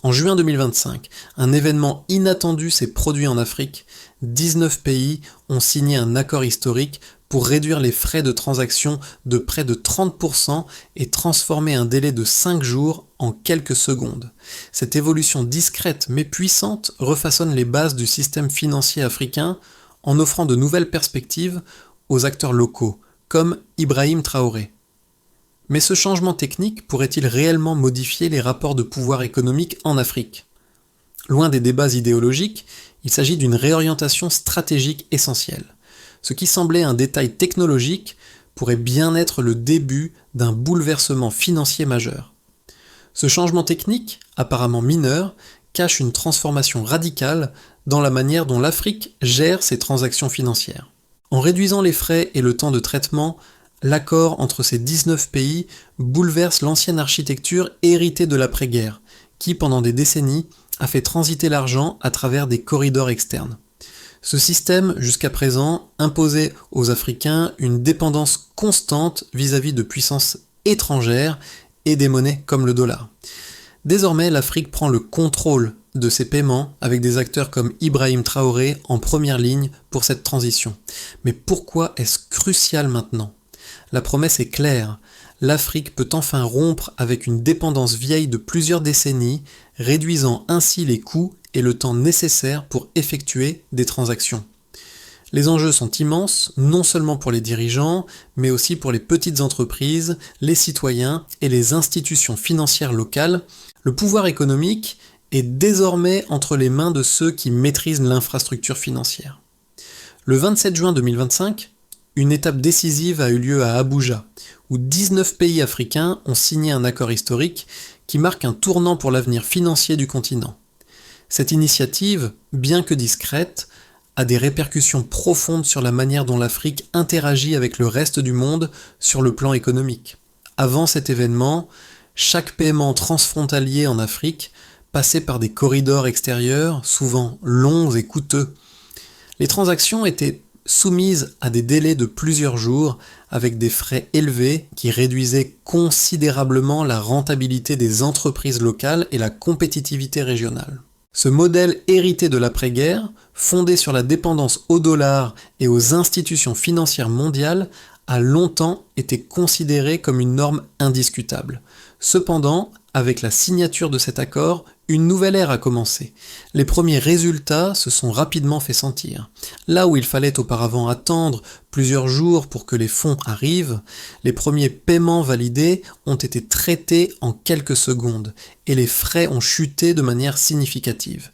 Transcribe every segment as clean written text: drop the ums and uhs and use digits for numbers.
En juin 2025, un événement inattendu s'est produit en Afrique. 19 pays ont signé un accord historique pour réduire les frais de transaction de près de 30% et transformer un délai de 5 jours en quelques secondes. Cette évolution discrète mais puissante refaçonne les bases du système financier africain en offrant de nouvelles perspectives aux acteurs locaux, comme Ibrahim Traoré. Mais ce changement technique pourrait-il réellement modifier les rapports de pouvoir économique en Afrique ? Loin des débats idéologiques, il s'agit d'une réorientation stratégique essentielle. Ce qui semblait un détail technologique pourrait bien être le début d'un bouleversement financier majeur. Ce changement technique, apparemment mineur, cache une transformation radicale dans la manière dont l'Afrique gère ses transactions financières. En réduisant les frais et le temps de traitement, l'accord entre ces 19 pays bouleverse l'ancienne architecture héritée de l'après-guerre, qui pendant des décennies a fait transiter l'argent à travers des corridors externes. Ce système, jusqu'à présent, imposait aux Africains une dépendance constante vis-à-vis de puissances étrangères et des monnaies comme le dollar. Désormais, l'Afrique prend le contrôle de ses paiements avec des acteurs comme Ibrahim Traoré en première ligne pour cette transition. Mais pourquoi est-ce crucial maintenant ? La promesse est claire. L'Afrique peut enfin rompre avec une dépendance vieille de plusieurs décennies, réduisant ainsi les coûts et le temps nécessaire pour effectuer des transactions. Les enjeux sont immenses, non seulement pour les dirigeants, mais aussi pour les petites entreprises, les citoyens et les institutions financières locales. Le pouvoir économique est désormais entre les mains de ceux qui maîtrisent l'infrastructure financière. Le 27 juin 2025, une étape décisive a eu lieu à Abuja, où 19 pays africains ont signé un accord historique qui marque un tournant pour l'avenir financier du continent. Cette initiative, bien que discrète, a des répercussions profondes sur la manière dont l'Afrique interagit avec le reste du monde sur le plan économique. Avant cet événement, chaque paiement transfrontalier en Afrique passait par des corridors extérieurs, souvent longs et coûteux. Les transactions étaient soumises à des délais de plusieurs jours avec des frais élevés qui réduisaient considérablement la rentabilité des entreprises locales et la compétitivité régionale. Ce modèle hérité de l'après-guerre, fondé sur la dépendance au dollar et aux institutions financières mondiales, a longtemps été considéré comme une norme indiscutable. Cependant, avec la signature de cet accord, une nouvelle ère a commencé. Les premiers résultats se sont rapidement fait sentir. Là où il fallait auparavant attendre plusieurs jours pour que les fonds arrivent, les premiers paiements validés ont été traités en quelques secondes et les frais ont chuté de manière significative.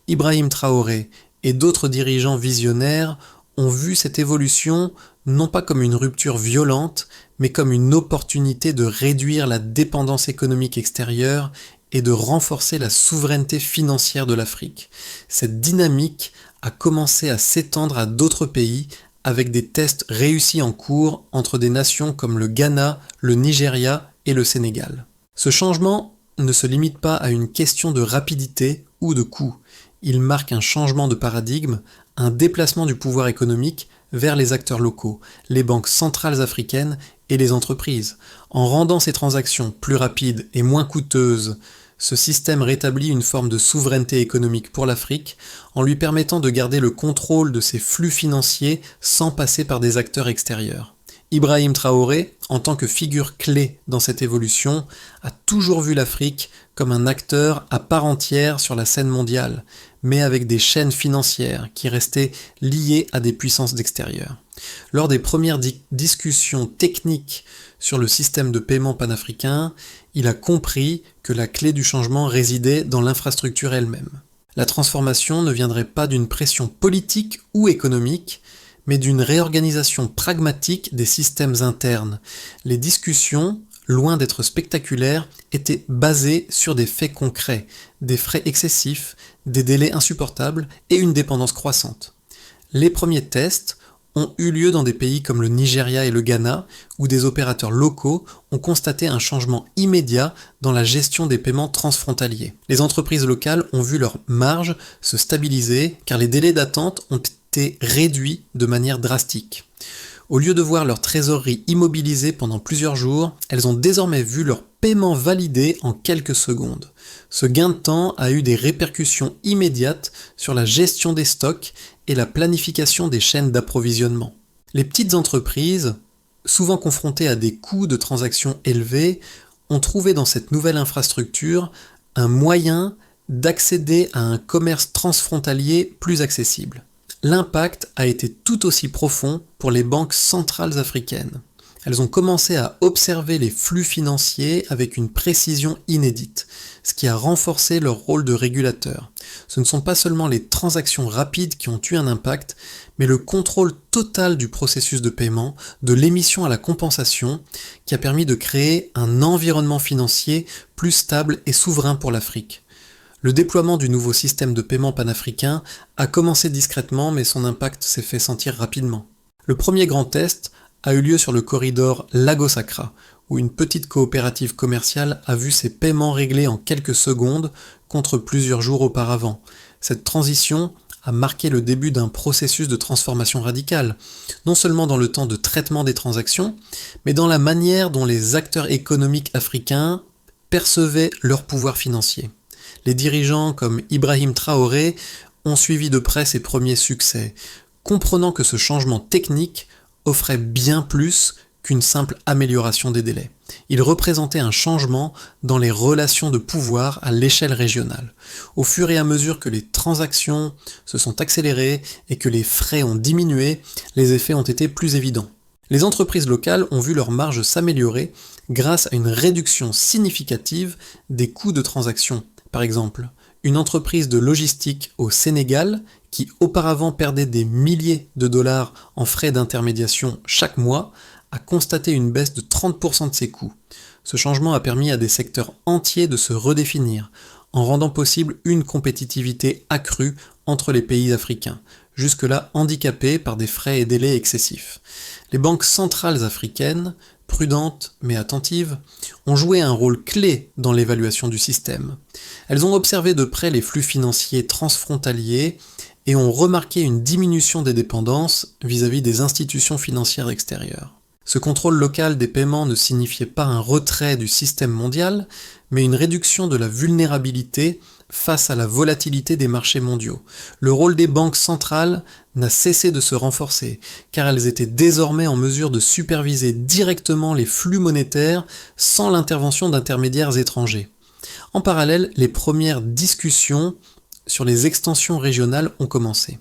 Ibrahim Traoré et d'autres dirigeants visionnaires ont vu cette évolution non pas comme une rupture violente, mais comme une opportunité de réduire la dépendance économique extérieure et de renforcer la souveraineté financière de l'Afrique. Cette dynamique a commencé à s'étendre à d'autres pays avec des tests réussis en cours entre des nations comme le Ghana, le Nigeria et le Sénégal. Ce changement ne se limite pas à une question de rapidité ou de coût. Il marque un changement de paradigme, un déplacement du pouvoir économique vers les acteurs locaux, les banques centrales africaines et les entreprises. En rendant ces transactions plus rapides et moins coûteuses, ce système rétablit une forme de souveraineté économique pour l'Afrique en lui permettant de garder le contrôle de ses flux financiers sans passer par des acteurs extérieurs. Ibrahim Traoré, en tant que figure clé dans cette évolution, a toujours vu l'Afrique comme un acteur à part entière sur la scène mondiale, mais avec des chaînes financières qui restaient liées à des puissances d'extérieur. Lors des premières discussions techniques sur le système de paiement panafricain, il a compris que la clé du changement résidait dans l'infrastructure elle-même. La transformation ne viendrait pas d'une pression politique ou économique, mais d'une réorganisation pragmatique des systèmes internes. Les discussions, loin d'être spectaculaires, étaient basées sur des faits concrets, des frais excessifs, des délais insupportables et une dépendance croissante. Les premiers tests ont eu lieu dans des pays comme le Nigeria et le Ghana, où des opérateurs locaux ont constaté un changement immédiat dans la gestion des paiements transfrontaliers. Les entreprises locales ont vu leurs marges se stabiliser car les délais d'attente ont été réduits de manière drastique. Au lieu de voir leur trésorerie immobilisée pendant plusieurs jours, elles ont désormais vu leur paiement validé en quelques secondes. Ce gain de temps a eu des répercussions immédiates sur la gestion des stocks et la planification des chaînes d'approvisionnement. Les petites entreprises, souvent confrontées à des coûts de transaction élevés, ont trouvé dans cette nouvelle infrastructure un moyen d'accéder à un commerce transfrontalier plus accessible. L'impact a été tout aussi profond pour les banques centrales africaines. Elles ont commencé à observer les flux financiers avec une précision inédite, ce qui a renforcé leur rôle de régulateur. Ce ne sont pas seulement les transactions rapides qui ont eu un impact, mais le contrôle total du processus de paiement, de l'émission à la compensation, qui a permis de créer un environnement financier plus stable et souverain pour l'Afrique. Le déploiement du nouveau système de paiement panafricain a commencé discrètement, mais son impact s'est fait sentir rapidement. Le premier grand test a eu lieu sur le corridor Lagos-Accra, où une petite coopérative commerciale a vu ses paiements réglés en quelques secondes contre plusieurs jours auparavant. Cette transition a marqué le début d'un processus de transformation radicale, non seulement dans le temps de traitement des transactions, mais dans la manière dont les acteurs économiques africains percevaient leur pouvoir financier. Les dirigeants comme Ibrahim Traoré ont suivi de près ses premiers succès, comprenant que ce changement technique offrait bien plus qu'une simple amélioration des délais. Il représentait un changement dans les relations de pouvoir à l'échelle régionale. Au fur et à mesure que les transactions se sont accélérées et que les frais ont diminué, les effets ont été plus évidents. Les entreprises locales ont vu leurs marges s'améliorer grâce à une réduction significative des coûts de transaction. Par exemple, une entreprise de logistique au Sénégal, qui auparavant perdait des milliers de dollars en frais d'intermédiation chaque mois, a constaté une baisse de 30% de ses coûts. Ce changement a permis à des secteurs entiers de se redéfinir, en rendant possible une compétitivité accrue entre les pays africains, jusque-là handicapés par des frais et délais excessifs. Les banques centrales africaines, prudentes mais attentives, ont joué un rôle clé dans l'évaluation du système. Elles ont observé de près les flux financiers transfrontaliers et ont remarqué une diminution des dépendances vis-à-vis des institutions financières extérieures. Ce contrôle local des paiements ne signifiait pas un retrait du système mondial, mais une réduction de la vulnérabilité face à la volatilité des marchés mondiaux. Le rôle des banques centrales n'a cessé de se renforcer, car elles étaient désormais en mesure de superviser directement les flux monétaires sans l'intervention d'intermédiaires étrangers. En parallèle, les premières discussions sur les extensions régionales ont commencé.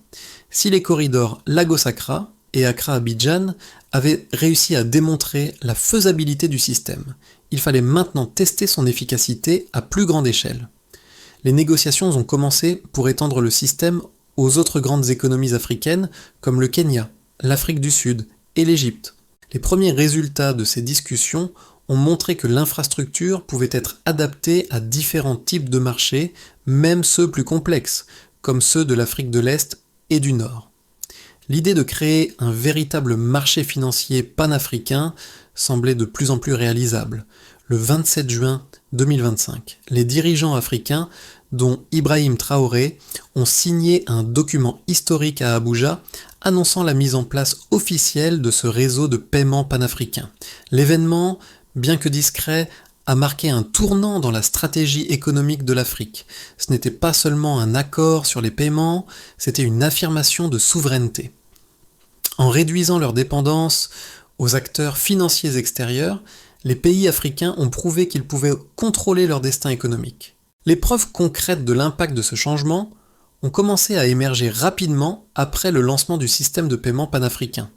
Si les corridors Lagos-Accra et Accra-Abidjan avaient réussi à démontrer la faisabilité du système, il fallait maintenant tester son efficacité à plus grande échelle. Les négociations ont commencé pour étendre le système aux autres grandes économies africaines comme le Kenya, l'Afrique du Sud et l'Égypte. Les premiers résultats de ces discussions ont montré que l'infrastructure pouvait être adaptée à différents types de marchés, même ceux plus complexes, comme ceux de l'Afrique de l'Est et du Nord. L'idée de créer un véritable marché financier panafricain semblait de plus en plus réalisable. Le 27 juin 2025, les dirigeants africains, dont Ibrahim Traoré, ont signé un document historique à Abuja annonçant la mise en place officielle de ce réseau de paiement panafricain. L'événement, bien que discret, a marqué un tournant dans la stratégie économique de l'Afrique. Ce n'était pas seulement un accord sur les paiements, c'était une affirmation de souveraineté. En réduisant leur dépendance aux acteurs financiers extérieurs, les pays africains ont prouvé qu'ils pouvaient contrôler leur destin économique. Les preuves concrètes de l'impact de ce changement ont commencé à émerger rapidement après le lancement du système de paiement panafricain.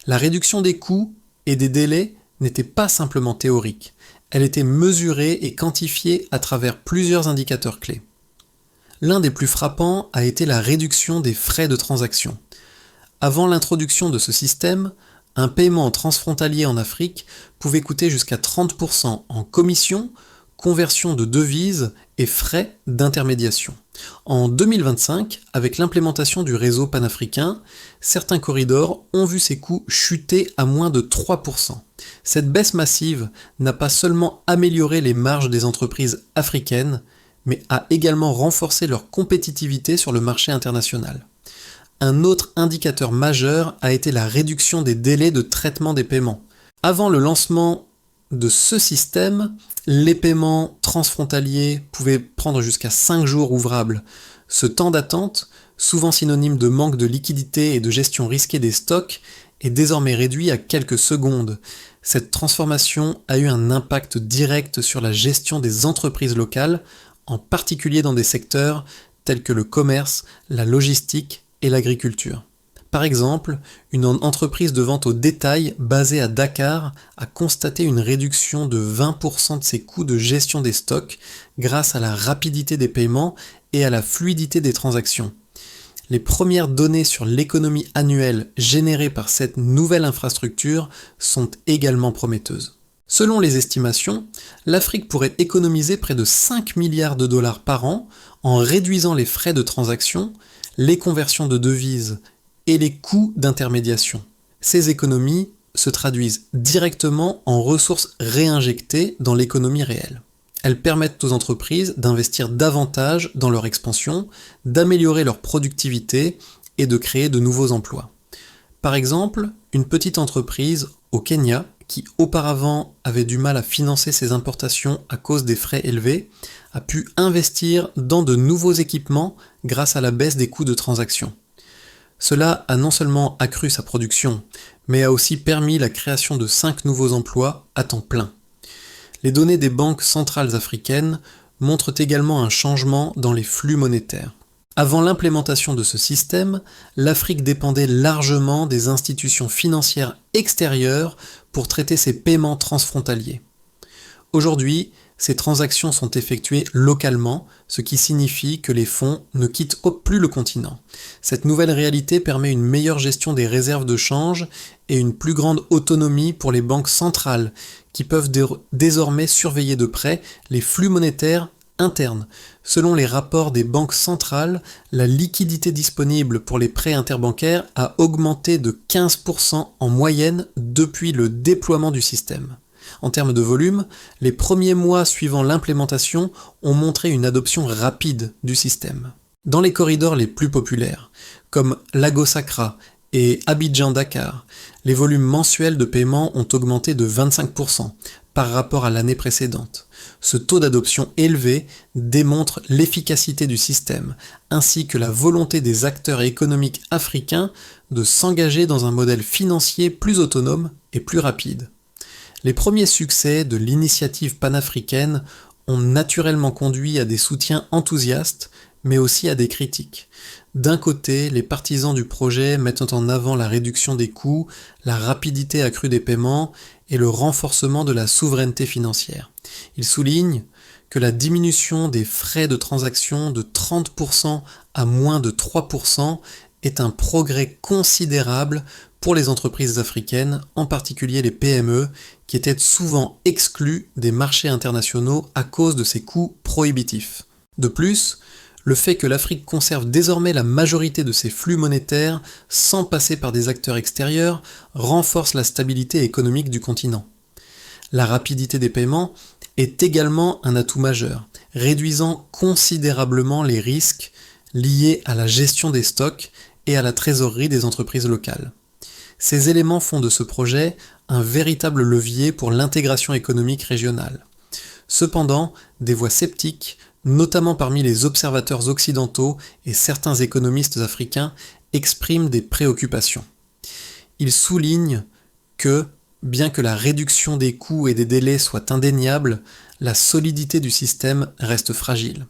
La réduction des coûts et des délais n'était pas simplement théorique, elle était mesurée et quantifiée à travers plusieurs indicateurs clés. L'un des plus frappants a été la réduction des frais de transaction. Avant l'introduction de ce système, un paiement transfrontalier en Afrique pouvait coûter jusqu'à 30% en commission, conversion de devises et frais d'intermédiation. En 2025, avec l'implémentation du réseau panafricain, certains corridors ont vu ces coûts chuter à moins de 3%. Cette baisse massive n'a pas seulement amélioré les marges des entreprises africaines, mais a également renforcé leur compétitivité sur le marché international. Un autre indicateur majeur a été la réduction des délais de traitement des paiements. Avant le lancement de ce système, les paiements transfrontaliers pouvaient prendre jusqu'à 5 jours ouvrables. Ce temps d'attente, souvent synonyme de manque de liquidité et de gestion risquée des stocks, est désormais réduit à quelques secondes. Cette transformation a eu un impact direct sur la gestion des entreprises locales, en particulier dans des secteurs tels que le commerce, la logistique et l'agriculture. Par exemple, une entreprise de vente au détail basée à Dakar a constaté une réduction de 20% de ses coûts de gestion des stocks grâce à la rapidité des paiements et à la fluidité des transactions. Les premières données sur l'économie annuelle générée par cette nouvelle infrastructure sont également prometteuses. Selon les estimations, l'Afrique pourrait économiser près de 5 milliards de dollars par an en réduisant les frais de transaction, les conversions de devises et les coûts d'intermédiation. Ces économies se traduisent directement en ressources réinjectées dans l'économie réelle. Elles permettent aux entreprises d'investir davantage dans leur expansion, d'améliorer leur productivité et de créer de nouveaux emplois. Par exemple, une petite entreprise au Kenya, qui auparavant avait du mal à financer ses importations à cause des frais élevés, a pu investir dans de nouveaux équipements grâce à la baisse des coûts de transaction. Cela a non seulement accru sa production, mais a aussi permis la création de 5 nouveaux emplois à temps plein. Les données des banques centrales africaines montrent également un changement dans les flux monétaires. Avant l'implémentation de ce système, l'Afrique dépendait largement des institutions financières extérieures pour traiter ses paiements transfrontaliers. Aujourd'hui, ces transactions sont effectuées localement, ce qui signifie que les fonds ne quittent plus le continent. Cette nouvelle réalité permet une meilleure gestion des réserves de change et une plus grande autonomie pour les banques centrales, qui peuvent désormais surveiller de près les flux monétaires internes. Selon les rapports des banques centrales, la liquidité disponible pour les prêts interbancaires a augmenté de 15% en moyenne depuis le déploiement du système. En termes de volume, les premiers mois suivant l'implémentation ont montré une adoption rapide du système. Dans les corridors les plus populaires, comme Lagos Accra et Abidjan-Dakar, les volumes mensuels de paiement ont augmenté de 25% par rapport à l'année précédente. Ce taux d'adoption élevé démontre l'efficacité du système, ainsi que la volonté des acteurs économiques africains de s'engager dans un modèle financier plus autonome et plus rapide. Les premiers succès de l'initiative panafricaine ont naturellement conduit à des soutiens enthousiastes, mais aussi à des critiques. D'un côté, les partisans du projet mettent en avant la réduction des coûts, la rapidité accrue des paiements et le renforcement de la souveraineté financière. Ils soulignent que la diminution des frais de transaction de 30% à moins de 3% est un progrès considérable pour les entreprises africaines, en particulier les PME, qui étaient souvent exclues des marchés internationaux à cause de ces coûts prohibitifs. De plus, le fait que l'Afrique conserve désormais la majorité de ses flux monétaires sans passer par des acteurs extérieurs renforce la stabilité économique du continent. La rapidité des paiements est également un atout majeur, réduisant considérablement les risques liés à la gestion des stocks et à la trésorerie des entreprises locales. Ces éléments font de ce projet un véritable levier pour l'intégration économique régionale. Cependant, des voix sceptiques, notamment parmi les observateurs occidentaux et certains économistes africains, expriment des préoccupations. Ils soulignent que, bien que la réduction des coûts et des délais soit indéniable, la solidité du système reste fragile.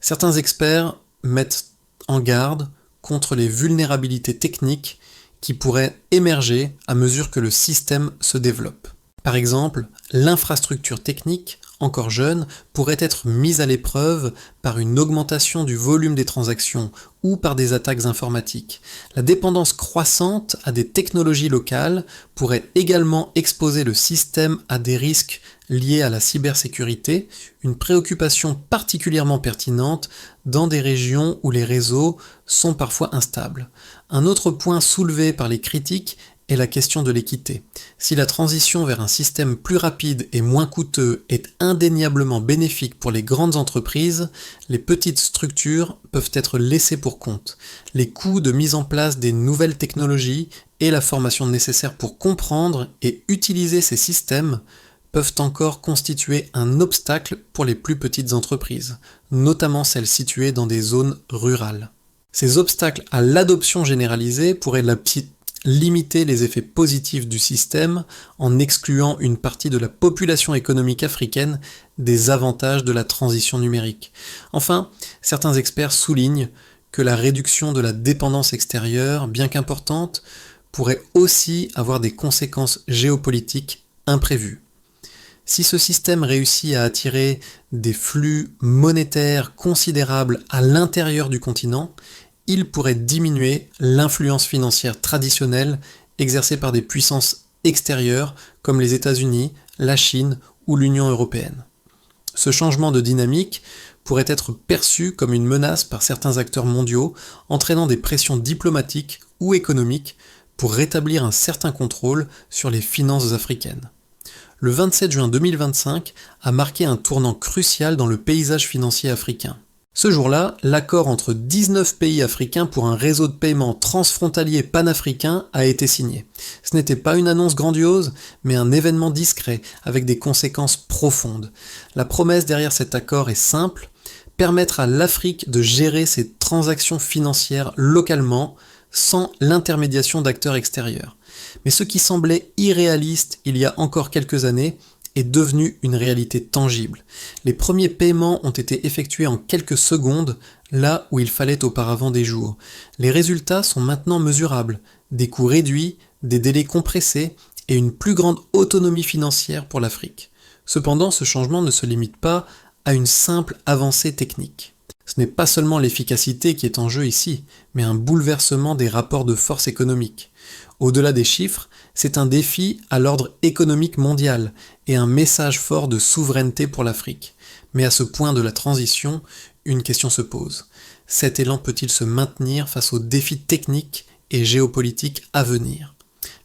Certains experts mettent en garde contre les vulnérabilités techniques qui pourraient émerger à mesure que le système se développe. Par exemple, l'infrastructure technique, encore jeune, pourrait être mise à l'épreuve par une augmentation du volume des transactions ou par des attaques informatiques. La dépendance croissante à des technologies locales pourrait également exposer le système à des risques liés à la cybersécurité, une préoccupation particulièrement pertinente dans des régions où les réseaux sont parfois instables. Un autre point soulevé par les critiques est la question de l'équité. Si la transition vers un système plus rapide et moins coûteux est indéniablement bénéfique pour les grandes entreprises, les petites structures peuvent être laissées pour compte. Les coûts de mise en place des nouvelles technologies et la formation nécessaire pour comprendre et utiliser ces systèmes peuvent encore constituer un obstacle pour les plus petites entreprises, notamment celles situées dans des zones rurales. Ces obstacles à l'adoption généralisée pourraient limiter les effets positifs du système en excluant une partie de la population économique africaine des avantages de la transition numérique. Enfin, certains experts soulignent que la réduction de la dépendance extérieure, bien qu'importante, pourrait aussi avoir des conséquences géopolitiques imprévues. Si ce système réussit à attirer des flux monétaires considérables à l'intérieur du continent, il pourrait diminuer l'influence financière traditionnelle exercée par des puissances extérieures comme les États-Unis, la Chine ou l'Union européenne. Ce changement de dynamique pourrait être perçu comme une menace par certains acteurs mondiaux, entraînant des pressions diplomatiques ou économiques pour rétablir un certain contrôle sur les finances africaines. Le 27 juin 2025 a marqué un tournant crucial dans le paysage financier africain. Ce jour-là, l'accord entre 19 pays africains pour un réseau de paiement transfrontalier panafricain a été signé. Ce n'était pas une annonce grandiose, mais un événement discret avec des conséquences profondes. La promesse derrière cet accord est simple, permettre à l'Afrique de gérer ses transactions financières localement sans l'intermédiation d'acteurs extérieurs. Mais ce qui semblait irréaliste il y a encore quelques années est devenu une réalité tangible. Les premiers paiements ont été effectués en quelques secondes, là où il fallait auparavant des jours. Les résultats sont maintenant mesurables, des coûts réduits, des délais compressés et une plus grande autonomie financière pour l'Afrique. Cependant, ce changement ne se limite pas à une simple avancée technique. Ce n'est pas seulement l'efficacité qui est en jeu ici, mais un bouleversement des rapports de force économiques. Au-delà des chiffres, c'est un défi à l'ordre économique mondial et un message fort de souveraineté pour l'Afrique. Mais à ce point de la transition, une question se pose. Cet élan peut-il se maintenir face aux défis techniques et géopolitiques à venir ?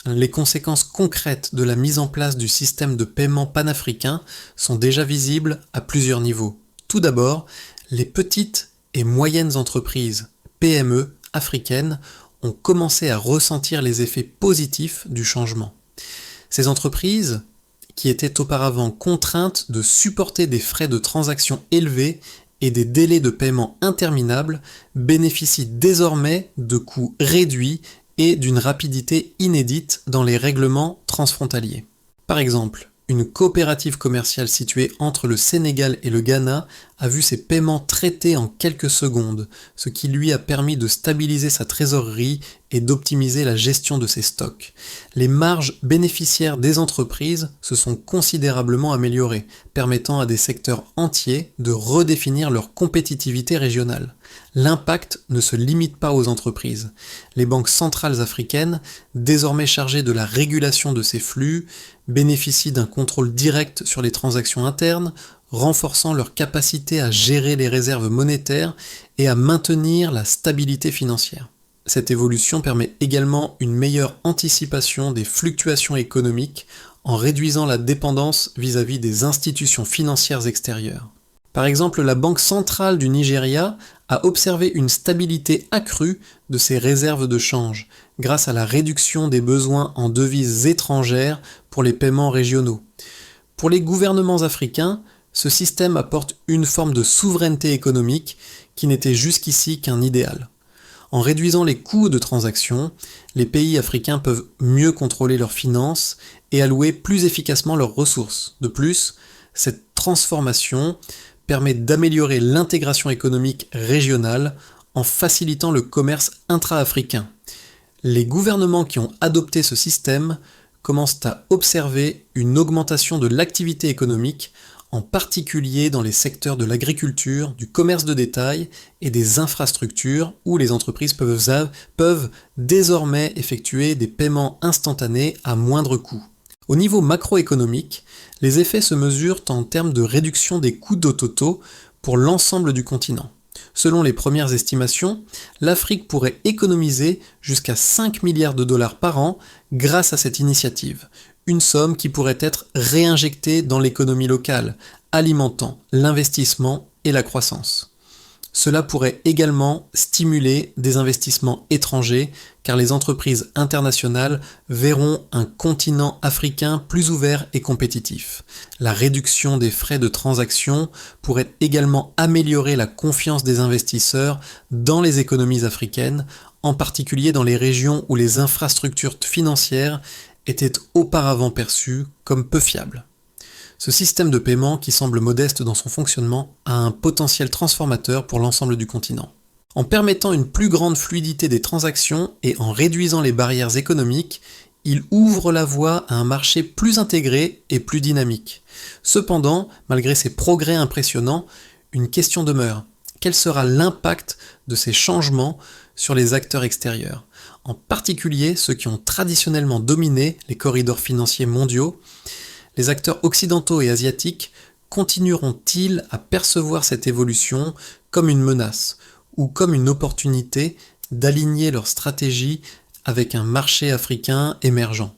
Les conséquences concrètes de la mise en place du système de paiement panafricain sont déjà visibles à plusieurs niveaux. Tout d'abord, les petites et moyennes entreprises, PME, africaines, ont commencé à ressentir les effets positifs du changement. Ces entreprises, qui étaient auparavant contraintes de supporter des frais de transaction élevés et des délais de paiement interminables, bénéficient désormais de coûts réduits et d'une rapidité inédite dans les règlements transfrontaliers. Par exemple, une coopérative commerciale située entre le Sénégal et le Ghana a vu ses paiements traités en quelques secondes, ce qui lui a permis de stabiliser sa trésorerie et d'optimiser la gestion de ses stocks. Les marges bénéficiaires des entreprises se sont considérablement améliorées, permettant à des secteurs entiers de redéfinir leur compétitivité régionale. L'impact ne se limite pas aux entreprises. Les banques centrales africaines, désormais chargées de la régulation de ces flux, bénéficient d'un contrôle direct sur les transactions internes, renforçant leur capacité à gérer les réserves monétaires et à maintenir la stabilité financière. Cette évolution permet également une meilleure anticipation des fluctuations économiques en réduisant la dépendance vis-à-vis des institutions financières extérieures. Par exemple, la Banque centrale du Nigeria a observé une stabilité accrue de ses réserves de change grâce à la réduction des besoins en devises étrangères pour les paiements régionaux. Pour les gouvernements africains, ce système apporte une forme de souveraineté économique qui n'était jusqu'ici qu'un idéal. En réduisant les coûts de transaction, les pays africains peuvent mieux contrôler leurs finances et allouer plus efficacement leurs ressources. De plus, cette transformation permet d'améliorer l'intégration économique régionale en facilitant le commerce intra-africain. Les gouvernements qui ont adopté ce système commencent à observer une augmentation de l'activité économique, en particulier dans les secteurs de l'agriculture, du commerce de détail et des infrastructures où les entreprises peuvent désormais effectuer des paiements instantanés à moindre coût. Au niveau macroéconomique, les effets se mesurent en termes de réduction des coûts d'Ototo pour l'ensemble du continent. Selon les premières estimations, l'Afrique pourrait économiser jusqu'à 5 milliards de dollars par an grâce à cette initiative, une somme qui pourrait être réinjectée dans l'économie locale, alimentant l'investissement et la croissance. Cela pourrait également stimuler des investissements étrangers car les entreprises internationales verront un continent africain plus ouvert et compétitif. La réduction des frais de transaction pourrait également améliorer la confiance des investisseurs dans les économies africaines, en particulier dans les régions où les infrastructures financières étaient auparavant perçues comme peu fiables. Ce système de paiement, qui semble modeste dans son fonctionnement, a un potentiel transformateur pour l'ensemble du continent. En permettant une plus grande fluidité des transactions et en réduisant les barrières économiques, il ouvre la voie à un marché plus intégré et plus dynamique. Cependant, malgré ces progrès impressionnants, une question demeure. Quel sera l'impact de ces changements sur les acteurs extérieurs, en particulier ceux qui ont traditionnellement dominé les corridors financiers mondiaux? Les acteurs occidentaux et asiatiques continueront-ils à percevoir cette évolution comme une menace ou comme une opportunité d'aligner leur stratégie avec un marché africain émergent?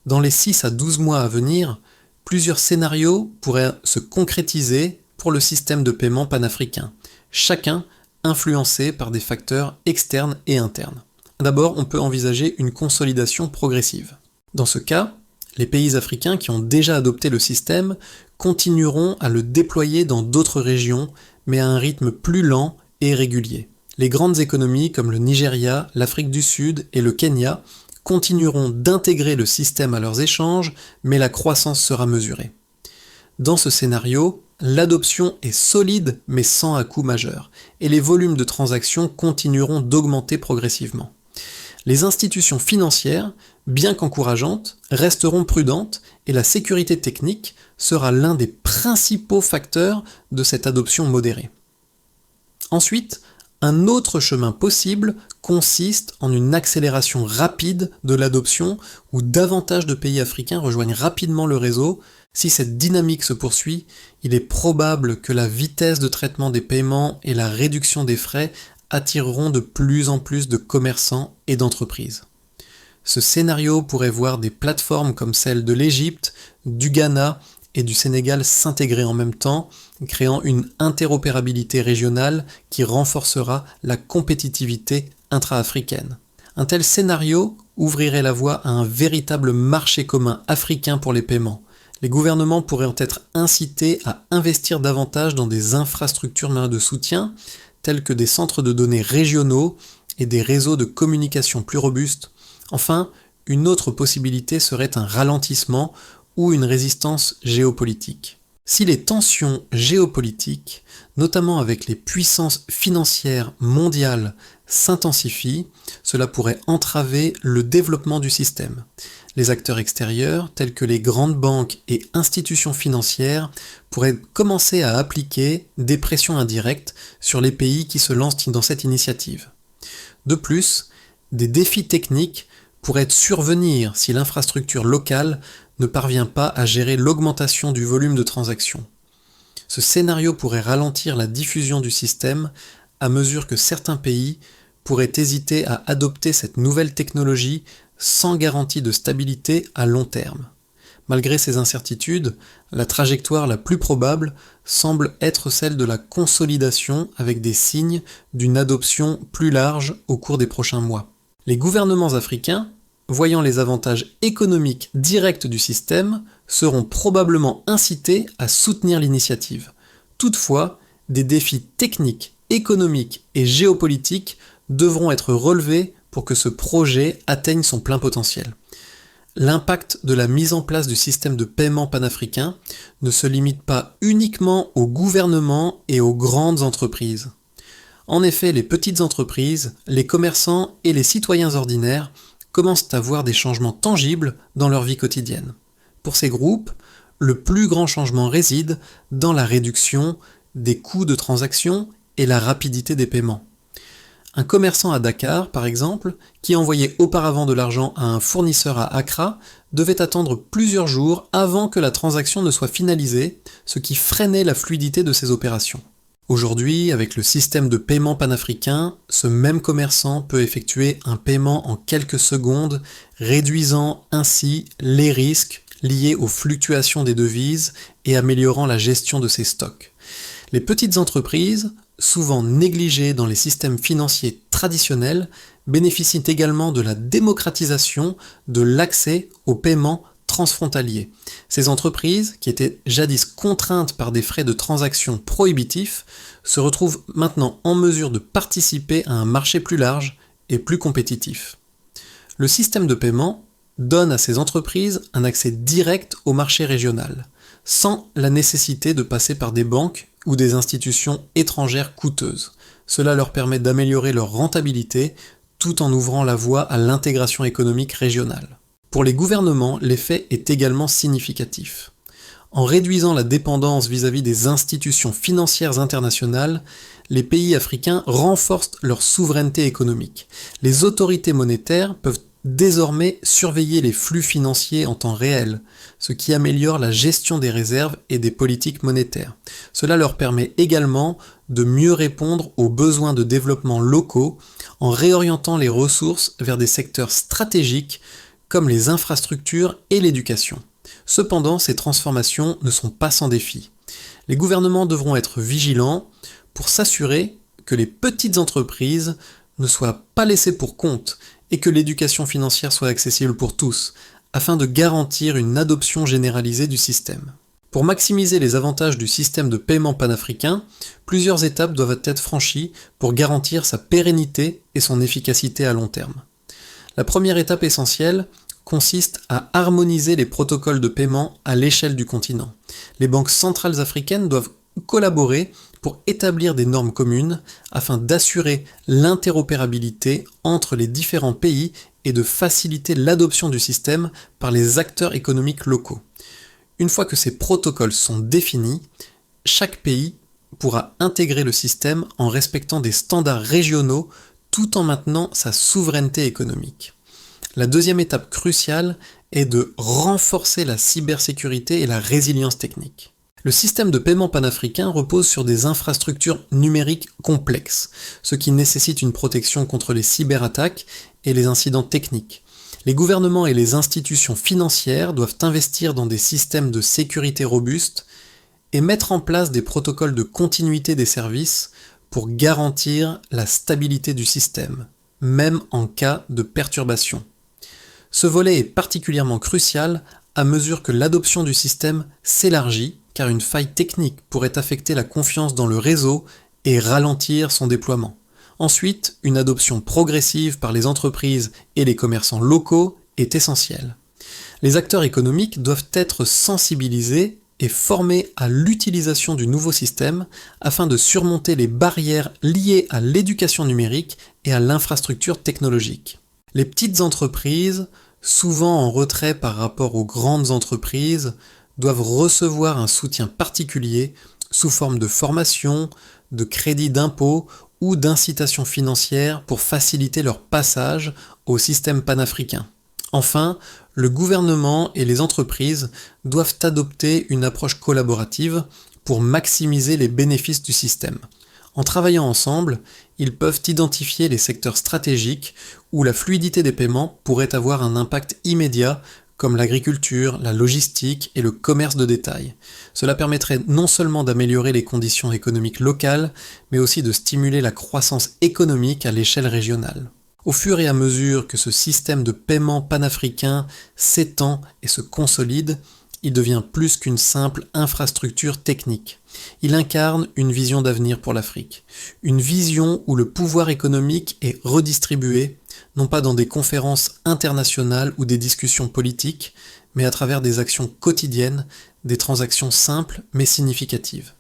Dans les 6 à 12 mois à venir, plusieurs scénarios pourraient se concrétiser pour le système de paiement panafricain, chacun influencé par des facteurs externes et internes. D'abord, on peut envisager une consolidation progressive. Dans ce cas, les pays africains qui ont déjà adopté le système continueront à le déployer dans d'autres régions, mais à un rythme plus lent et régulier. Les grandes économies comme le Nigeria, l'Afrique du Sud et le Kenya continueront d'intégrer le système à leurs échanges, mais la croissance sera mesurée. Dans ce scénario, l'adoption est solide mais sans à coût majeur, et les volumes de transactions continueront d'augmenter progressivement. Les institutions financières, bien qu'encourageantes, resteront prudentes et la sécurité technique sera l'un des principaux facteurs de cette adoption modérée. Ensuite, un autre chemin possible consiste en une accélération rapide de l'adoption où davantage de pays africains rejoignent rapidement le réseau. Si cette dynamique se poursuit, il est probable que la vitesse de traitement des paiements et la réduction des frais attireront de plus en plus de commerçants et d'entreprises. Ce scénario pourrait voir des plateformes comme celle de l'Égypte, du Ghana et du Sénégal s'intégrer en même temps, créant une interopérabilité régionale qui renforcera la compétitivité intra-africaine. Un tel scénario ouvrirait la voie à un véritable marché commun africain pour les paiements. Les gouvernements pourraient être incités à investir davantage dans des infrastructures de soutien, tels que des centres de données régionaux et des réseaux de communication plus robustes. Enfin, une autre possibilité serait un ralentissement ou une résistance géopolitique. Si les tensions géopolitiques, notamment avec les puissances financières mondiales, s'intensifient, cela pourrait entraver le développement du système. Les acteurs extérieurs, tels que les grandes banques et institutions financières, pourraient commencer à appliquer des pressions indirectes sur les pays qui se lancent dans cette initiative. De plus, des défis techniques pourraient survenir si l'infrastructure locale ne parvient pas à gérer l'augmentation du volume de transactions. Ce scénario pourrait ralentir la diffusion du système à mesure que certains pays pourraient hésiter à adopter cette nouvelle technologie sans garantie de stabilité à long terme. Malgré ces incertitudes, la trajectoire la plus probable semble être celle de la consolidation avec des signes d'une adoption plus large au cours des prochains mois. Les gouvernements africains, voyant les avantages économiques directs du système, seront probablement incités à soutenir l'initiative. Toutefois, des défis techniques, économiques et géopolitiques devront être relevés pour que ce projet atteigne son plein potentiel. L'impact de la mise en place du système de paiement panafricain ne se limite pas uniquement aux gouvernements et aux grandes entreprises. En effet, les petites entreprises, les commerçants et les citoyens ordinaires commencent à voir des changements tangibles dans leur vie quotidienne. Pour ces groupes, le plus grand changement réside dans la réduction des coûts de transaction et la rapidité des paiements. Un commerçant à Dakar, par exemple, qui envoyait auparavant de l'argent à un fournisseur à Accra, devait attendre plusieurs jours avant que la transaction ne soit finalisée, ce qui freinait la fluidité de ses opérations. Aujourd'hui, avec le système de paiement panafricain, ce même commerçant peut effectuer un paiement en quelques secondes, réduisant ainsi les risques liés aux fluctuations des devises et améliorant la gestion de ses stocks. Les petites entreprises, souvent négligées dans les systèmes financiers traditionnels, bénéficient également de la démocratisation de l'accès aux paiements transfrontaliers. Ces entreprises, qui étaient jadis contraintes par des frais de transaction prohibitifs, se retrouvent maintenant en mesure de participer à un marché plus large et plus compétitif. Le système de paiement donne à ces entreprises un accès direct au marché régional, sans la nécessité de passer par des banques ou des institutions étrangères coûteuses. Cela leur permet d'améliorer leur rentabilité tout en ouvrant la voie à l'intégration économique régionale. Pour les gouvernements, l'effet est également significatif. En réduisant la dépendance vis-à-vis des institutions financières internationales, les pays africains renforcent leur souveraineté économique. Les autorités monétaires peuvent désormais surveiller les flux financiers en temps réel, ce qui améliore la gestion des réserves et des politiques monétaires. Cela leur permet également de mieux répondre aux besoins de développement locaux en réorientant les ressources vers des secteurs stratégiques comme les infrastructures et l'éducation. Cependant, ces transformations ne sont pas sans défi. Les gouvernements devront être vigilants pour s'assurer que les petites entreprises ne soient pas laissées pour compte et que l'éducation financière soit accessible pour tous, afin de garantir une adoption généralisée du système. Pour maximiser les avantages du système de paiement panafricain, plusieurs étapes doivent être franchies pour garantir sa pérennité et son efficacité à long terme. La première étape essentielle consiste à harmoniser les protocoles de paiement à l'échelle du continent. Les banques centrales africaines doivent collaborer pour établir des normes communes afin d'assurer l'interopérabilité entre les différents pays et de faciliter l'adoption du système par les acteurs économiques locaux. Une fois que ces protocoles sont définis, chaque pays pourra intégrer le système en respectant des standards régionaux tout en maintenant sa souveraineté économique. La deuxième étape cruciale est de renforcer la cybersécurité et la résilience technique. Le système de paiement panafricain repose sur des infrastructures numériques complexes, ce qui nécessite une protection contre les cyberattaques et les incidents techniques. Les gouvernements et les institutions financières doivent investir dans des systèmes de sécurité robustes et mettre en place des protocoles de continuité des services pour garantir la stabilité du système, même en cas de perturbation. Ce volet est particulièrement crucial à mesure que l'adoption du système s'élargit, car une faille technique pourrait affecter la confiance dans le réseau et ralentir son déploiement. Ensuite, une adoption progressive par les entreprises et les commerçants locaux est essentielle. Les acteurs économiques doivent être sensibilisés et formés à l'utilisation du nouveau système afin de surmonter les barrières liées à l'éducation numérique et à l'infrastructure technologique. Les petites entreprises, souvent en retrait par rapport aux grandes entreprises, doivent recevoir un soutien particulier sous forme de formation, de crédit d'impôt ou d'incitation financière pour faciliter leur passage au système panafricain. Enfin, le gouvernement et les entreprises doivent adopter une approche collaborative pour maximiser les bénéfices du système. En travaillant ensemble, ils peuvent identifier les secteurs stratégiques où la fluidité des paiements pourrait avoir un impact immédiat, comme l'agriculture, la logistique et le commerce de détail. Cela permettrait non seulement d'améliorer les conditions économiques locales, mais aussi de stimuler la croissance économique à l'échelle régionale. Au fur et à mesure que ce système de paiement panafricain s'étend et se consolide, il devient plus qu'une simple infrastructure technique. Il incarne une vision d'avenir pour l'Afrique. Une vision où le pouvoir économique est redistribué, non pas dans des conférences internationales ou des discussions politiques, mais à travers des actions quotidiennes, des transactions simples mais significatives.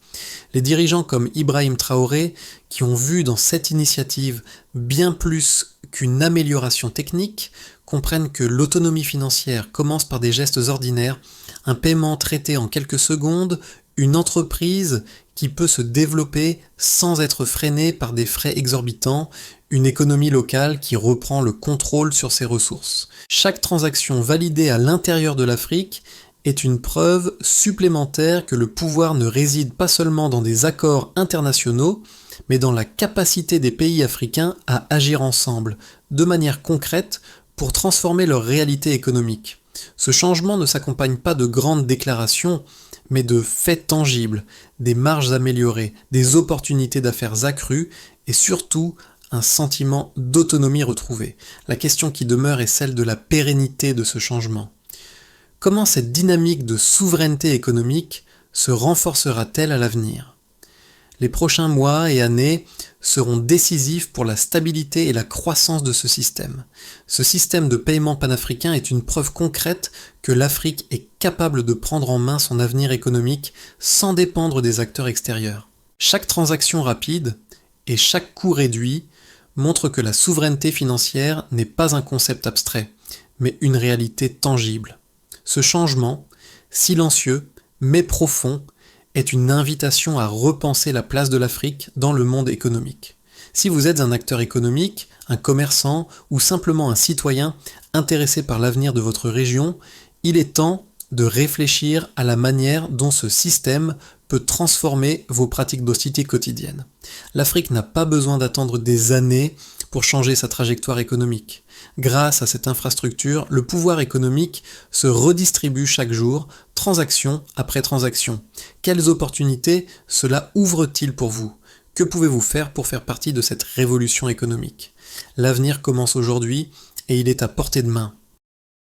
Les dirigeants comme Ibrahim Traoré, qui ont vu dans cette initiative bien plus qu'une amélioration technique, comprennent que l'autonomie financière commence par des gestes ordinaires, un paiement traité en quelques secondes, une entreprise qui peut se développer sans être freinée par des frais exorbitants, une économie locale qui reprend le contrôle sur ses ressources. Chaque transaction validée à l'intérieur de l'Afrique est une preuve supplémentaire que le pouvoir ne réside pas seulement dans des accords internationaux, mais dans la capacité des pays africains à agir ensemble, de manière concrète, pour transformer leur réalité économique. Ce changement ne s'accompagne pas de grandes déclarations, mais de faits tangibles, des marges améliorées, des opportunités d'affaires accrues et surtout un sentiment d'autonomie retrouvé. La question qui demeure est celle de la pérennité de ce changement. Comment cette dynamique de souveraineté économique se renforcera-t-elle à l'avenir ? Les prochains mois et années seront décisifs pour la stabilité et la croissance de ce système. Ce système de paiement panafricain est une preuve concrète que l'Afrique est capable de prendre en main son avenir économique sans dépendre des acteurs extérieurs. Chaque transaction rapide et chaque coût réduit montre que la souveraineté financière n'est pas un concept abstrait, mais une réalité tangible. Ce changement, silencieux mais profond, est une invitation à repenser la place de l'Afrique dans le monde économique. Si vous êtes un acteur économique, un commerçant ou simplement un citoyen intéressé par l'avenir de votre région, il est temps de réfléchir à la manière dont ce système peut transformer vos pratiques d'hostilité quotidienne. L'Afrique n'a pas besoin d'attendre des années pour changer sa trajectoire économique. Grâce à cette infrastructure, le pouvoir économique se redistribue chaque jour, transaction après transaction. Quelles opportunités cela ouvre-t-il pour vous ? Que pouvez-vous faire pour faire partie de cette révolution économique ? L'avenir commence aujourd'hui et il est à portée de main.